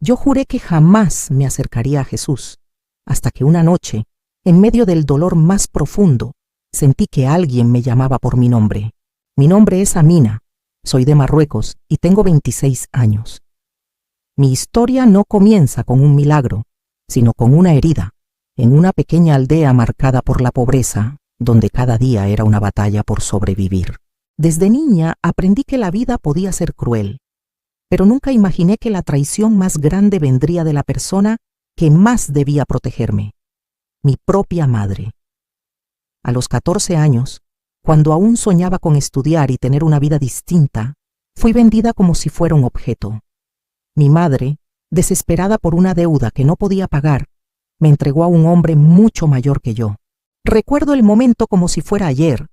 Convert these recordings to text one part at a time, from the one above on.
Yo juré que jamás me acercaría a Jesús, hasta que una noche, en medio del dolor más profundo, sentí que alguien me llamaba por mi nombre. Mi nombre es Amina, soy de Marruecos y tengo 26 años. Mi historia no comienza con un milagro, sino con una herida, en una pequeña aldea marcada por la pobreza, donde cada día era una batalla por sobrevivir. Desde niña aprendí que la vida podía ser cruel, pero nunca imaginé que la traición más grande vendría de la persona que más debía protegerme, mi propia madre. A los 14 años, cuando aún soñaba con estudiar y tener una vida distinta, fui vendida como si fuera un objeto. Mi madre, desesperada por una deuda que no podía pagar, me entregó a un hombre mucho mayor que yo. Recuerdo el momento como si fuera ayer,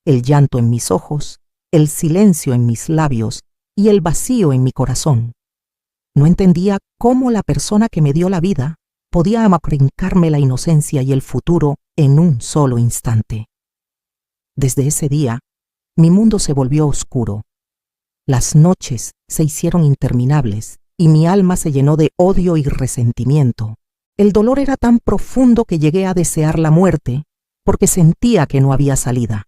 el llanto en mis ojos, el silencio en mis labios y el vacío en mi corazón. No entendía cómo la persona que me dio la vida podía amacrincarme la inocencia y el futuro en un solo instante. Desde ese día, mi mundo se volvió oscuro. Las noches se hicieron interminables y mi alma se llenó de odio y resentimiento. El dolor era tan profundo que llegué a desear la muerte porque sentía que no había salida,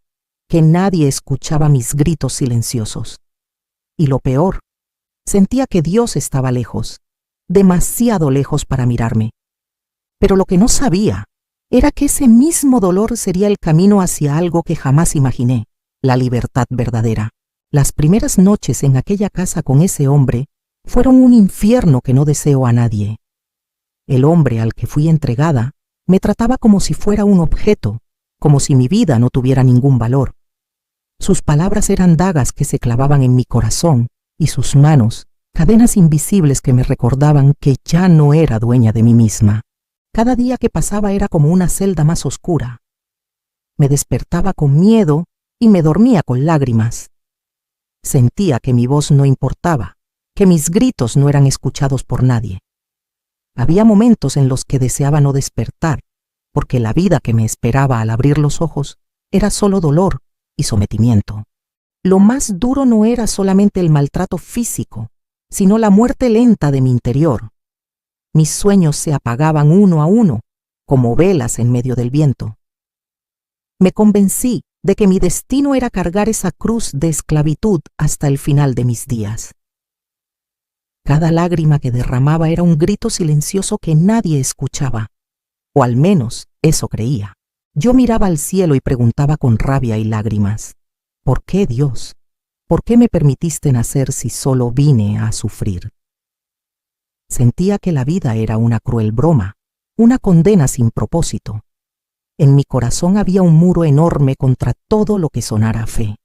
que nadie escuchaba mis gritos silenciosos. Y lo peor, sentía que Dios estaba lejos, demasiado lejos para mirarme. Pero lo que no sabía era que ese mismo dolor sería el camino hacia algo que jamás imaginé, la libertad verdadera. Las primeras noches en aquella casa con ese hombre fueron un infierno que no deseo a nadie. El hombre al que fui entregada me trataba como si fuera un objeto, como si mi vida no tuviera ningún valor. Sus palabras eran dagas que se clavaban en mi corazón y sus manos, cadenas invisibles que me recordaban que ya no era dueña de mí misma. Cada día que pasaba era como una celda más oscura. Me despertaba con miedo y me dormía con lágrimas. Sentía que mi voz no importaba, que mis gritos no eran escuchados por nadie. Había momentos en los que deseaba no despertar, porque la vida que me esperaba al abrir los ojos era solo dolor y sometimiento. Lo más duro no era solamente el maltrato físico, sino la muerte lenta de mi interior. Mis sueños se apagaban uno a uno, como velas en medio del viento. Me convencí de que mi destino era cargar esa cruz de esclavitud hasta el final de mis días. Cada lágrima que derramaba era un grito silencioso que nadie escuchaba, o al menos eso creía. Yo miraba al cielo y preguntaba con rabia y lágrimas, ¿por qué, Dios? ¿Por qué me permitiste nacer si solo vine a sufrir? Sentía que la vida era una cruel broma, una condena sin propósito. En mi corazón había un muro enorme contra todo lo que sonara a fe.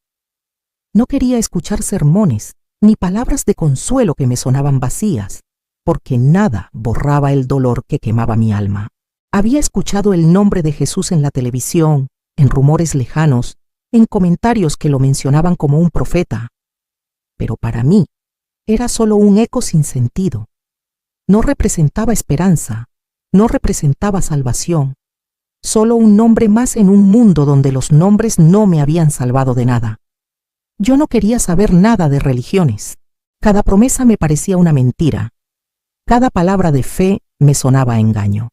No quería escuchar sermones, ni palabras de consuelo que me sonaban vacías, porque nada borraba el dolor que quemaba mi alma. Había escuchado el nombre de Jesús en la televisión, en rumores lejanos, en comentarios que lo mencionaban como un profeta. Pero para mí, era solo un eco sin sentido. No representaba esperanza, no representaba salvación, solo un nombre más en un mundo donde los nombres no me habían salvado de nada. Yo no quería saber nada de religiones. Cada promesa me parecía una mentira. Cada palabra de fe me sonaba a engaño.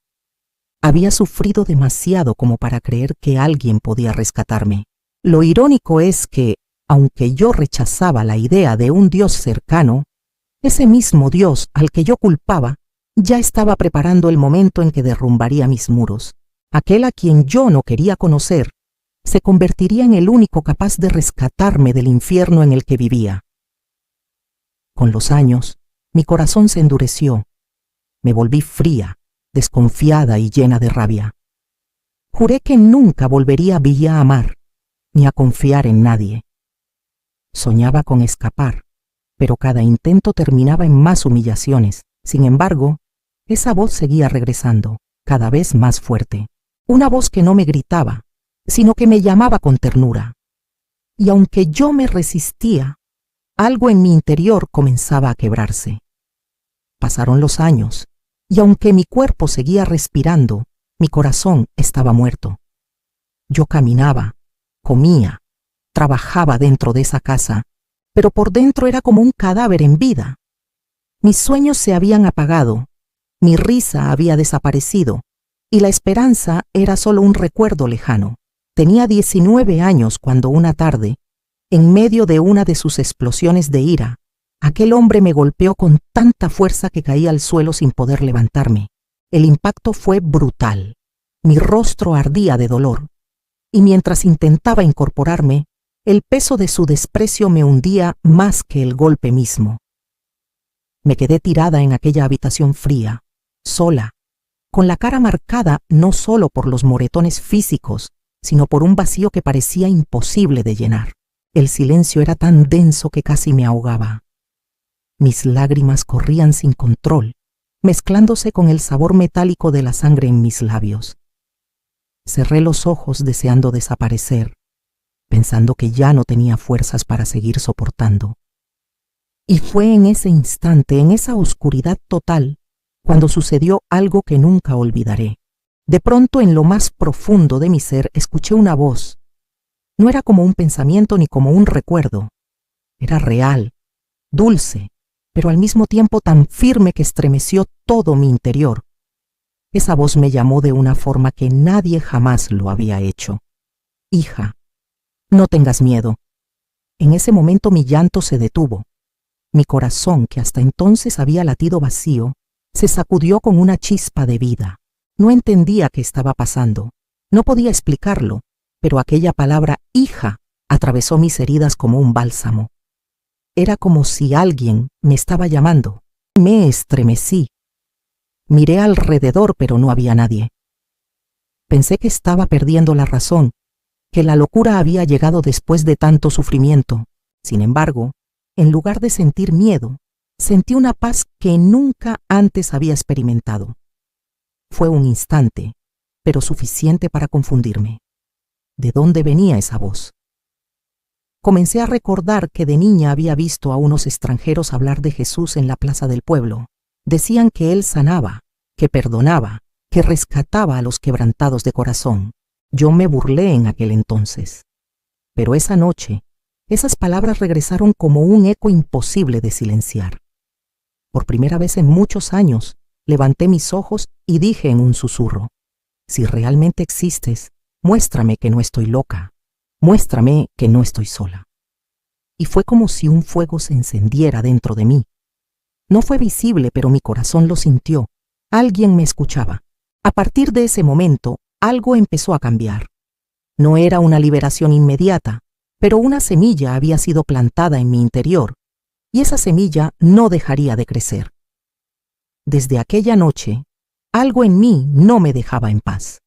Había sufrido demasiado como para creer que alguien podía rescatarme. Lo irónico es que, aunque yo rechazaba la idea de un Dios cercano, ese mismo Dios al que yo culpaba ya estaba preparando el momento en que derrumbaría mis muros. Aquel a quien yo no quería conocer se convertiría en el único capaz de rescatarme del infierno en el que vivía. Con los años, mi corazón se endureció. Me volví fría, desconfiada y llena de rabia. Juré que nunca volvería a amar, ni a confiar en nadie. Soñaba con escapar, pero cada intento terminaba en más humillaciones. Sin embargo, esa voz seguía regresando, cada vez más fuerte. Una voz que no me gritaba, sino que me llamaba con ternura. Y aunque yo me resistía, algo en mi interior comenzaba a quebrarse. Pasaron los años, y aunque mi cuerpo seguía respirando, mi corazón estaba muerto. Yo caminaba, comía, trabajaba dentro de esa casa, pero por dentro era como un cadáver en vida. Mis sueños se habían apagado, mi risa había desaparecido, y la esperanza era solo un recuerdo lejano. Tenía 19 años cuando una tarde, en medio de una de sus explosiones de ira, aquel hombre me golpeó con tanta fuerza que caí al suelo sin poder levantarme. El impacto fue brutal. Mi rostro ardía de dolor, y mientras intentaba incorporarme, el peso de su desprecio me hundía más que el golpe mismo. Me quedé tirada en aquella habitación fría, sola, con la cara marcada no solo por los moretones físicos, sino por un vacío que parecía imposible de llenar. El silencio era tan denso que casi me ahogaba. Mis lágrimas corrían sin control, mezclándose con el sabor metálico de la sangre en mis labios. Cerré los ojos deseando desaparecer, pensando que ya no tenía fuerzas para seguir soportando. Y fue en ese instante, en esa oscuridad total, cuando sucedió algo que nunca olvidaré. De pronto, en lo más profundo de mi ser, escuché una voz. No era como un pensamiento ni como un recuerdo. Era real, dulce, pero al mismo tiempo tan firme que estremeció todo mi interior. Esa voz me llamó de una forma que nadie jamás lo había hecho. Hija, no tengas miedo. En ese momento mi llanto se detuvo. Mi corazón, que hasta entonces había latido vacío, se sacudió con una chispa de vida. No entendía qué estaba pasando. No podía explicarlo, pero aquella palabra hija atravesó mis heridas como un bálsamo. Era como si alguien me estaba llamando. Me estremecí. Miré alrededor, pero no había nadie. Pensé que estaba perdiendo la razón, que la locura había llegado después de tanto sufrimiento. Sin embargo, en lugar de sentir miedo, sentí una paz que nunca antes había experimentado. Fue un instante, pero suficiente para confundirme. ¿De dónde venía esa voz? Comencé a recordar que de niña había visto a unos extranjeros hablar de Jesús en la plaza del pueblo. Decían que Él sanaba, que perdonaba, que rescataba a los quebrantados de corazón. Yo me burlé en aquel entonces. Pero esa noche, esas palabras regresaron como un eco imposible de silenciar. Por primera vez en muchos años, levanté mis ojos y dije en un susurro: si realmente existes, muéstrame que no estoy loca, muéstrame que no estoy sola. Y fue como si un fuego se encendiera dentro de mí. No fue visible, pero mi corazón lo sintió. Alguien me escuchaba. A partir de ese momento, algo empezó a cambiar. No era una liberación inmediata, pero una semilla había sido plantada en mi interior, y esa semilla no dejaría de crecer. Desde aquella noche, algo en mí no me dejaba en paz.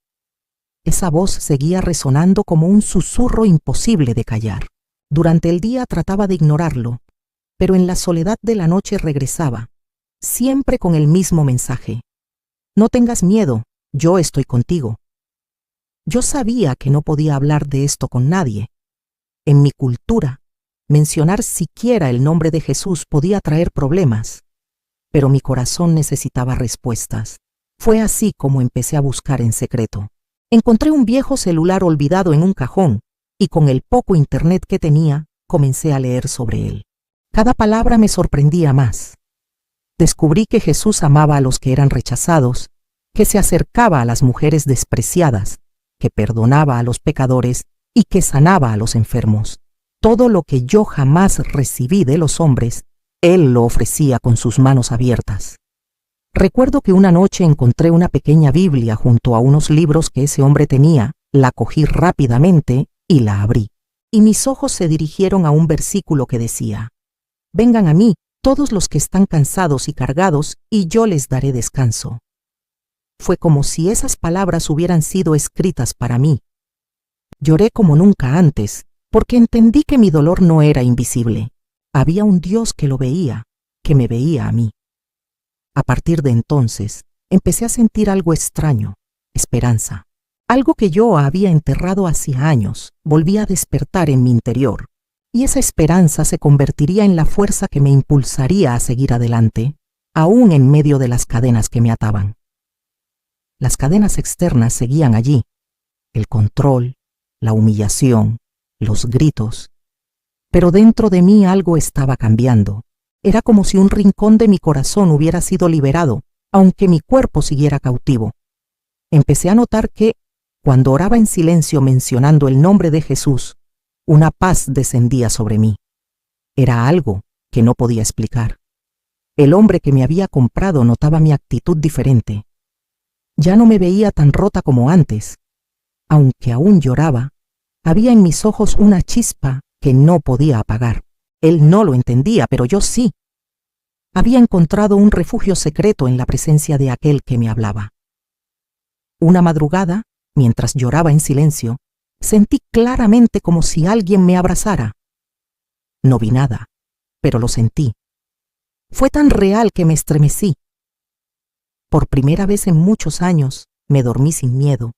Esa voz seguía resonando como un susurro imposible de callar. Durante el día trataba de ignorarlo, pero en la soledad de la noche regresaba, siempre con el mismo mensaje: no tengas miedo, yo estoy contigo. Yo sabía que no podía hablar de esto con nadie. En mi cultura, mencionar siquiera el nombre de Jesús podía traer problemas, pero mi corazón necesitaba respuestas. Fue así como empecé a buscar en secreto. Encontré un viejo celular olvidado en un cajón, y con el poco internet que tenía, comencé a leer sobre él. Cada palabra me sorprendía más. Descubrí que Jesús amaba a los que eran rechazados, que se acercaba a las mujeres despreciadas, que perdonaba a los pecadores y que sanaba a los enfermos. Todo lo que yo jamás recibí de los hombres, Él lo ofrecía con sus manos abiertas. Recuerdo que una noche encontré una pequeña Biblia junto a unos libros que ese hombre tenía, la cogí rápidamente y la abrí. Y mis ojos se dirigieron a un versículo que decía: vengan a mí todos los que están cansados y cargados, y yo les daré descanso. Fue como si esas palabras hubieran sido escritas para mí. Lloré como nunca antes, porque entendí que mi dolor no era invisible. Había un Dios que lo veía, que me veía a mí. A partir de entonces, empecé a sentir algo extraño, esperanza. Algo que yo había enterrado hacía años, volvía a despertar en mi interior, y esa esperanza se convertiría en la fuerza que me impulsaría a seguir adelante, aún en medio de las cadenas que me ataban. Las cadenas externas seguían allí: el control, la humillación, los gritos. Pero dentro de mí algo estaba cambiando. Era como si un rincón de mi corazón hubiera sido liberado, aunque mi cuerpo siguiera cautivo. Empecé a notar que, cuando oraba en silencio mencionando el nombre de Jesús, una paz descendía sobre mí. Era algo que no podía explicar. El hombre que me había comprado notaba mi actitud diferente. Ya no me veía tan rota como antes. Aunque aún lloraba, había en mis ojos una chispa que no podía apagar. Él no lo entendía, pero yo sí. Había encontrado un refugio secreto en la presencia de aquel que me hablaba. Una madrugada, mientras lloraba en silencio, sentí claramente como si alguien me abrazara. No vi nada, pero lo sentí. Fue tan real que me estremecí. Por primera vez en muchos años, me dormí sin miedo.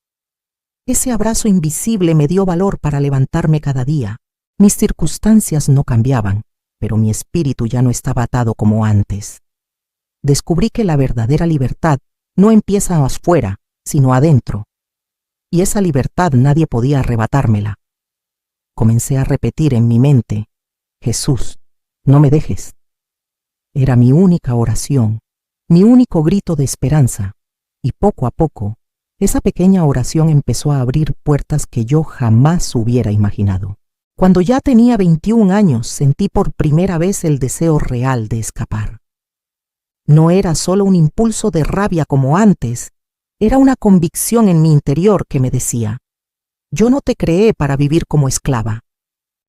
Ese abrazo invisible me dio valor para levantarme cada día. Mis circunstancias no cambiaban, pero mi espíritu ya no estaba atado como antes. Descubrí que la verdadera libertad no empieza afuera, sino adentro. Y esa libertad nadie podía arrebatármela. Comencé a repetir en mi mente: Jesús, no me dejes. Era mi única oración, mi único grito de esperanza, y poco a poco, esa pequeña oración empezó a abrir puertas que yo jamás hubiera imaginado. Cuando ya tenía 21 años, sentí por primera vez el deseo real de escapar. No era solo un impulso de rabia como antes, era una convicción en mi interior que me decía: yo no te creé para vivir como esclava.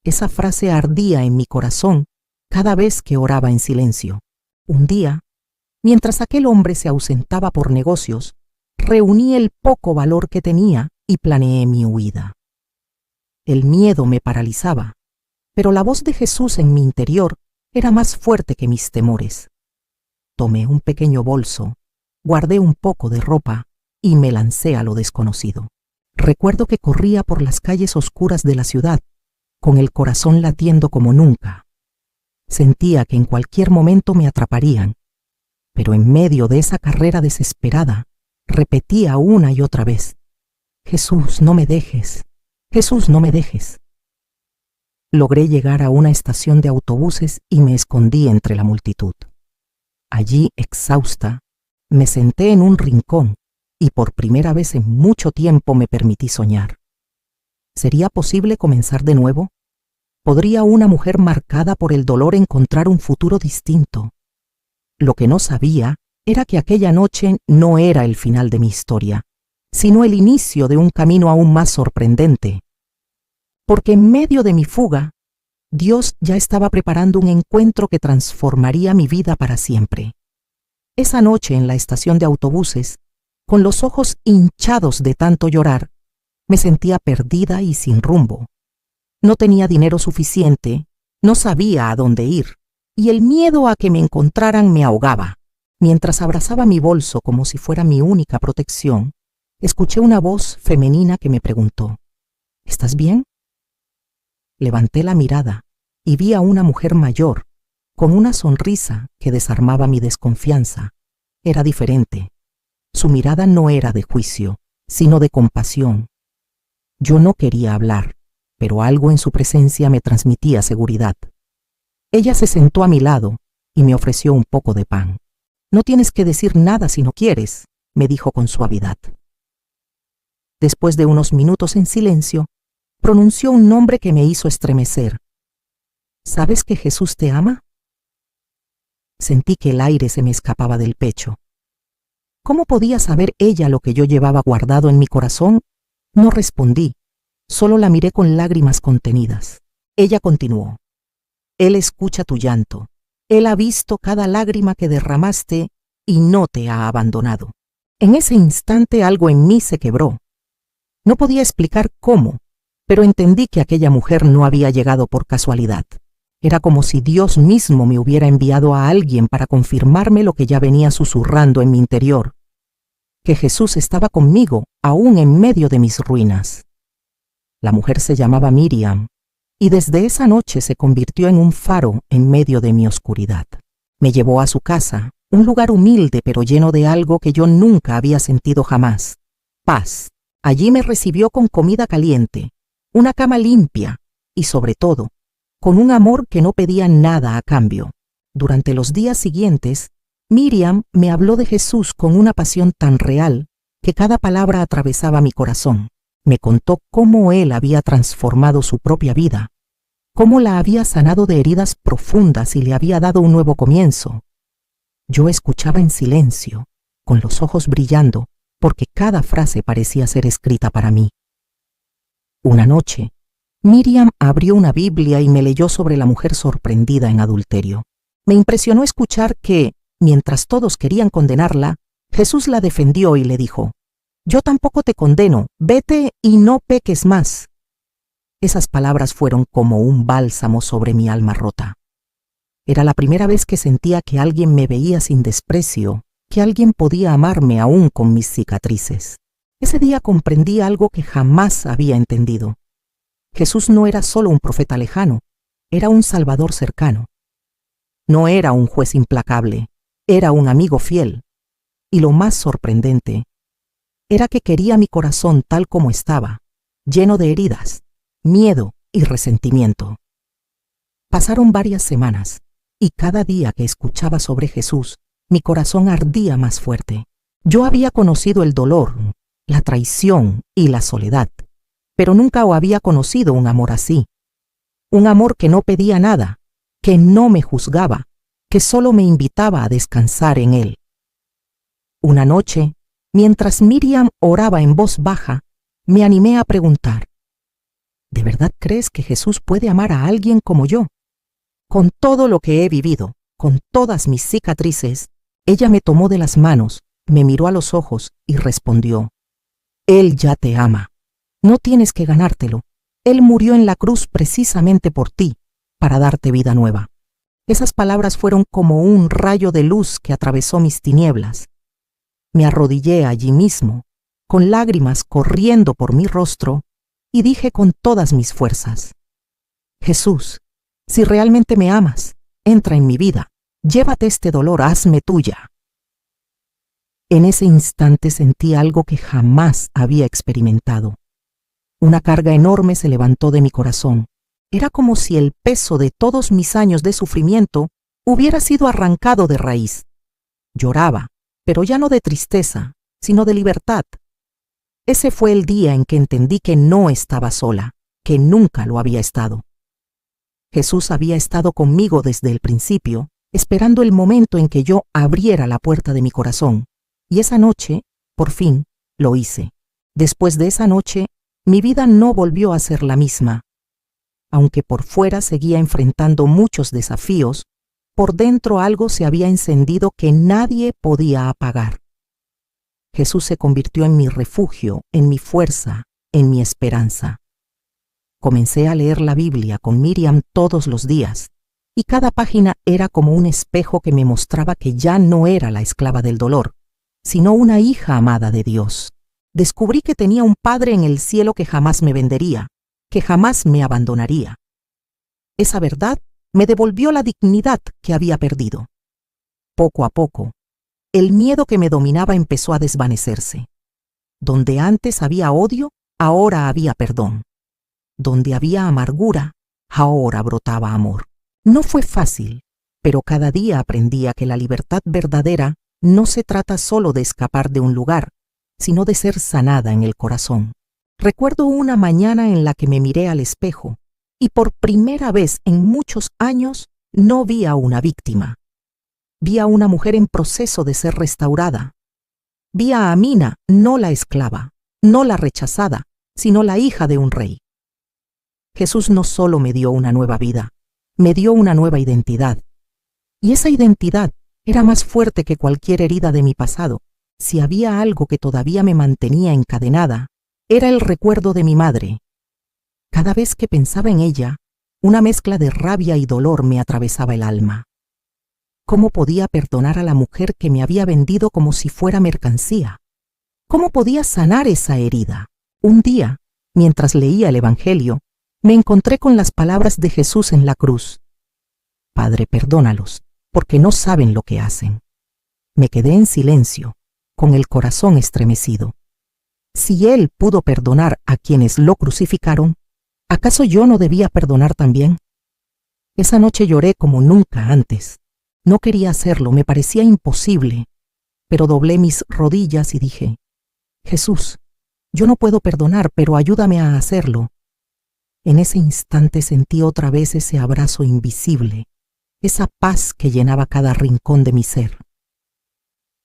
Esa frase ardía en mi corazón cada vez que oraba en silencio. Un día, mientras aquel hombre se ausentaba por negocios, reuní el poco valor que tenía y planeé mi huida. El miedo me paralizaba, pero la voz de Jesús en mi interior era más fuerte que mis temores. Tomé un pequeño bolso, guardé un poco de ropa y me lancé a lo desconocido. Recuerdo que corría por las calles oscuras de la ciudad, con el corazón latiendo como nunca. Sentía que en cualquier momento me atraparían, pero en medio de esa carrera desesperada, repetía una y otra vez: Jesús, no me dejes. Jesús, no me dejes. Logré llegar a una estación de autobuses y me escondí entre la multitud. Allí, exhausta, me senté en un rincón y por primera vez en mucho tiempo me permití soñar. ¿Sería posible comenzar de nuevo? ¿Podría una mujer marcada por el dolor encontrar un futuro distinto? Lo que no sabía era que aquella noche no era el final de mi historia, sino el inicio de un camino aún más sorprendente. Porque en medio de mi fuga, Dios ya estaba preparando un encuentro que transformaría mi vida para siempre. Esa noche en la estación de autobuses, con los ojos hinchados de tanto llorar, me sentía perdida y sin rumbo. No tenía dinero suficiente, no sabía a dónde ir, y el miedo a que me encontraran me ahogaba. Mientras abrazaba mi bolso como si fuera mi única protección, escuché una voz femenina que me preguntó: ¿estás bien? Levanté la mirada y vi a una mujer mayor, con una sonrisa que desarmaba mi desconfianza. Era diferente. Su mirada no era de juicio, sino de compasión. Yo no quería hablar, pero algo en su presencia me transmitía seguridad. Ella se sentó a mi lado y me ofreció un poco de pan. No tienes que decir nada si no quieres, me dijo con suavidad. Después de unos minutos en silencio, pronunció un nombre que me hizo estremecer. ¿Sabes que Jesús te ama? Sentí que el aire se me escapaba del pecho. ¿Cómo podía saber ella lo que yo llevaba guardado en mi corazón? No respondí, solo la miré con lágrimas contenidas. Ella continuó: Él escucha tu llanto. Él ha visto cada lágrima que derramaste y no te ha abandonado. En ese instante algo en mí se quebró. No podía explicar cómo, pero entendí que aquella mujer no había llegado por casualidad. Era como si Dios mismo me hubiera enviado a alguien para confirmarme lo que ya venía susurrando en mi interior, que Jesús estaba conmigo aún en medio de mis ruinas. La mujer se llamaba Miriam, y desde esa noche se convirtió en un faro en medio de mi oscuridad. Me llevó a su casa, un lugar humilde pero lleno de algo que yo nunca había sentido jamás: paz. Allí me recibió con comida caliente, una cama limpia y, sobre todo, con un amor que no pedía nada a cambio. Durante los días siguientes, Miriam me habló de Jesús con una pasión tan real que cada palabra atravesaba mi corazón. Me contó cómo Él había transformado su propia vida, cómo la había sanado de heridas profundas y le había dado un nuevo comienzo. Yo escuchaba en silencio, con los ojos brillando, porque cada frase parecía ser escrita para mí. Una noche, Miriam abrió una Biblia y me leyó sobre la mujer sorprendida en adulterio. Me impresionó escuchar que, mientras todos querían condenarla, Jesús la defendió y le dijo: «Yo tampoco te condeno, vete y no peques más». Esas palabras fueron como un bálsamo sobre mi alma rota. Era la primera vez que sentía que alguien me veía sin desprecio, que alguien podía amarme aún con mis cicatrices. Ese día comprendí algo que jamás había entendido. Jesús no era solo un profeta lejano, era un Salvador cercano. No era un juez implacable, era un amigo fiel. Y lo más sorprendente era que quería mi corazón tal como estaba, lleno de heridas, miedo y resentimiento. Pasaron varias semanas, y cada día que escuchaba sobre Jesús, mi corazón ardía más fuerte. Yo había conocido el dolor, la traición y la soledad, pero nunca había conocido un amor así. Un amor que no pedía nada, que no me juzgaba, que solo me invitaba a descansar en Él. Una noche, mientras Miriam oraba en voz baja, me animé a preguntar: ¿de verdad crees que Jesús puede amar a alguien como yo? Con todo lo que he vivido, con todas mis cicatrices, ella me tomó de las manos, me miró a los ojos y respondió: Él ya te ama. No tienes que ganártelo. Él murió en la cruz precisamente por ti, para darte vida nueva. Esas palabras fueron como un rayo de luz que atravesó mis tinieblas. Me arrodillé allí mismo, con lágrimas corriendo por mi rostro, y dije con todas mis fuerzas: Jesús, si realmente me amas, entra en mi vida, llévate este dolor, hazme tuya. En ese instante sentí algo que jamás había experimentado. Una carga enorme se levantó de mi corazón. Era como si el peso de todos mis años de sufrimiento hubiera sido arrancado de raíz. Lloraba, pero ya no de tristeza, sino de libertad. Ese fue el día en que entendí que no estaba sola, que nunca lo había estado. Jesús había estado conmigo desde el principio, esperando el momento en que yo abriera la puerta de mi corazón. Y esa noche, por fin, lo hice. Después de esa noche, mi vida no volvió a ser la misma. Aunque por fuera seguía enfrentando muchos desafíos, por dentro algo se había encendido que nadie podía apagar. Jesús se convirtió en mi refugio, en mi fuerza, en mi esperanza. Comencé a leer la Biblia con Miriam todos los días, y cada página era como un espejo que me mostraba que ya no era la esclava del dolor, sino una hija amada de Dios. Descubrí que tenía un Padre en el cielo que jamás me vendería, que jamás me abandonaría. Esa verdad me devolvió la dignidad que había perdido. Poco a poco, el miedo que me dominaba empezó a desvanecerse. Donde antes había odio, ahora había perdón. Donde había amargura, ahora brotaba amor. No fue fácil, pero cada día aprendía que la libertad verdadera no se trata solo de escapar de un lugar, sino de ser sanada en el corazón. Recuerdo una mañana en la que me miré al espejo y por primera vez en muchos años no vi a una víctima. Vi a una mujer en proceso de ser restaurada. Vi a Amina, no la esclava, no la rechazada, sino la hija de un rey. Jesús no solo me dio una nueva vida, me dio una nueva identidad. Y esa identidad era más fuerte que cualquier herida de mi pasado. Si había algo que todavía me mantenía encadenada, era el recuerdo de mi madre. Cada vez que pensaba en ella, una mezcla de rabia y dolor me atravesaba el alma. ¿Cómo podía perdonar a la mujer que me había vendido como si fuera mercancía? ¿Cómo podía sanar esa herida? Un día, mientras leía el Evangelio, me encontré con las palabras de Jesús en la cruz: Padre, perdónalos, porque no saben lo que hacen. Me quedé en silencio, con el corazón estremecido. Si Él pudo perdonar a quienes lo crucificaron, ¿acaso yo no debía perdonar también? Esa noche lloré como nunca antes. No quería hacerlo, me parecía imposible, pero doblé mis rodillas y dije, Jesús, yo no puedo perdonar, pero ayúdame a hacerlo. En ese instante sentí otra vez ese abrazo invisible, esa paz que llenaba cada rincón de mi ser.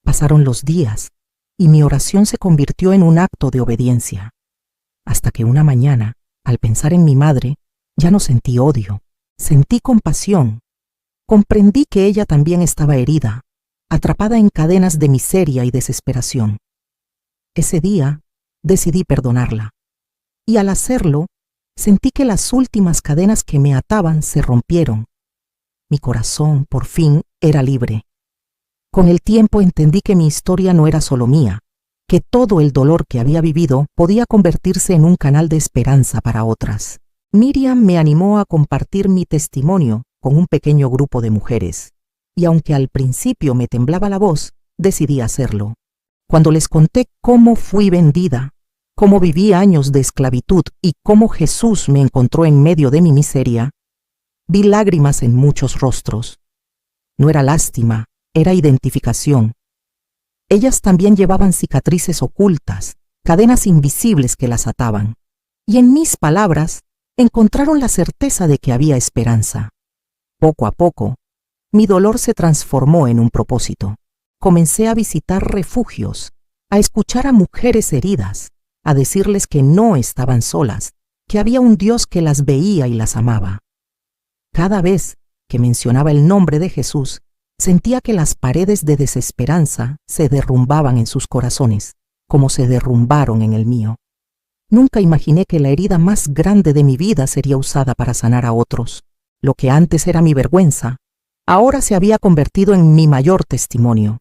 Pasaron los días y mi oración se convirtió en un acto de obediencia, hasta que una mañana, al pensar en mi madre, ya no sentí odio, sentí compasión. Comprendí que ella también estaba herida, atrapada en cadenas de miseria y desesperación. Ese día decidí perdonarla, y al hacerlo, sentí que las últimas cadenas que me ataban se rompieron. Mi corazón, por fin, era libre. Con el tiempo entendí que mi historia no era solo mía, que todo el dolor que había vivido podía convertirse en un canal de esperanza para otras. Miriam me animó a compartir mi testimonio con un pequeño grupo de mujeres, y aunque al principio me temblaba la voz, decidí hacerlo. Cuando les conté cómo fui vendida, cómo viví años de esclavitud y cómo Jesús me encontró en medio de mi miseria, vi lágrimas en muchos rostros. No era lástima, era identificación. Ellas también llevaban cicatrices ocultas, cadenas invisibles que las ataban, y en mis palabras encontraron la certeza de que había esperanza. Poco a poco, mi dolor se transformó en un propósito. Comencé a visitar refugios, a escuchar a mujeres heridas, a decirles que no estaban solas, que había un Dios que las veía y las amaba. Cada vez que mencionaba el nombre de Jesús, sentía que las paredes de desesperanza se derrumbaban en sus corazones, como se derrumbaron en el mío. Nunca imaginé que la herida más grande de mi vida sería usada para sanar a otros. Lo que antes era mi vergüenza, ahora se había convertido en mi mayor testimonio.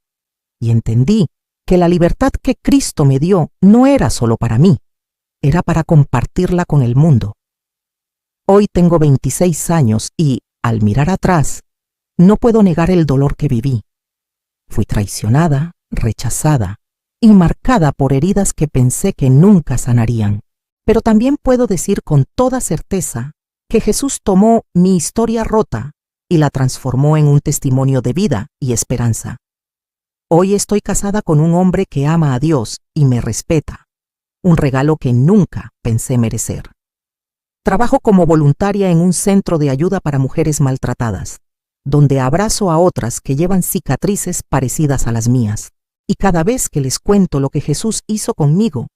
Y entendí que la libertad que Cristo me dio no era solo para mí, era para compartirla con el mundo. Hoy tengo 26 años y, al mirar atrás, no puedo negar el dolor que viví. Fui traicionada, rechazada y marcada por heridas que pensé que nunca sanarían. Pero también puedo decir con toda certeza que Jesús tomó mi historia rota y la transformó en un testimonio de vida y esperanza. Hoy estoy casada con un hombre que ama a Dios y me respeta, un regalo que nunca pensé merecer. Trabajo como voluntaria en un centro de ayuda para mujeres maltratadas, donde abrazo a otras que llevan cicatrices parecidas a las mías. Y cada vez que les cuento lo que Jesús hizo conmigo,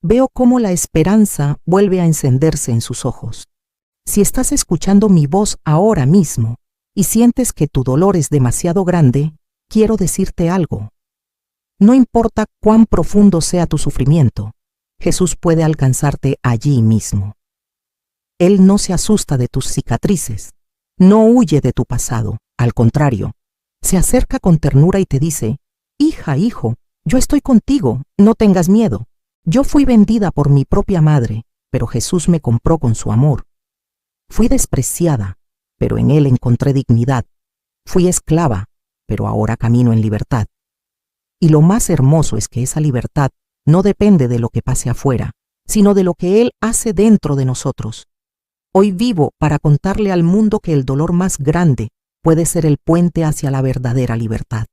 veo cómo la esperanza vuelve a encenderse en sus ojos. Si estás escuchando mi voz ahora mismo y sientes que tu dolor es demasiado grande, quiero decirte algo. No importa cuán profundo sea tu sufrimiento, Jesús puede alcanzarte allí mismo. Él no se asusta de tus cicatrices, no huye de tu pasado, al contrario, se acerca con ternura y te dice, hija, hijo, yo estoy contigo, no tengas miedo. Yo fui vendida por mi propia madre, pero Jesús me compró con su amor. Fui despreciada, pero en Él encontré dignidad. Fui esclava, pero ahora camino en libertad. Y lo más hermoso es que esa libertad no depende de lo que pase afuera, sino de lo que Él hace dentro de nosotros. Hoy vivo para contarle al mundo que el dolor más grande puede ser el puente hacia la verdadera libertad.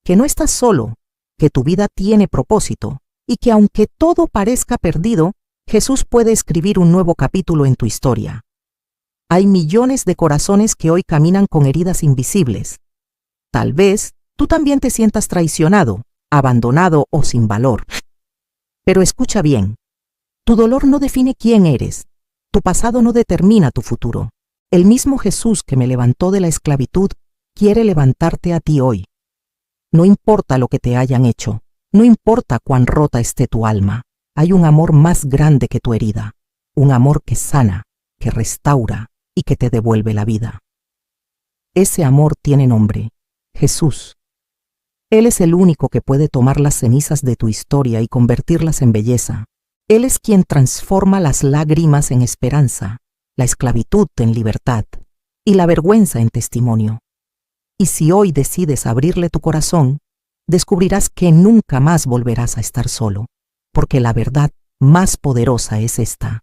Que no estás solo, que tu vida tiene propósito y que aunque todo parezca perdido, Jesús puede escribir un nuevo capítulo en tu historia. Hay millones de corazones que hoy caminan con heridas invisibles. Tal vez tú también te sientas traicionado, abandonado o sin valor. Pero escucha bien, tu dolor no define quién eres, tu pasado no determina tu futuro. El mismo Jesús que me levantó de la esclavitud quiere levantarte a ti hoy. No importa lo que te hayan hecho, no importa cuán rota esté tu alma, hay un amor más grande que tu herida, un amor que sana, que restaura y que te devuelve la vida. Ese amor tiene nombre, Jesús. Él es el único que puede tomar las cenizas de tu historia y convertirlas en belleza. Él es quien transforma las lágrimas en esperanza, la esclavitud en libertad y la vergüenza en testimonio. Y si hoy decides abrirle tu corazón, descubrirás que nunca más volverás a estar solo, porque la verdad más poderosa es esta.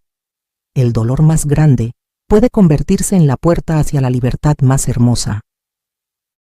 El dolor más grande puede convertirse en la puerta hacia la libertad más hermosa.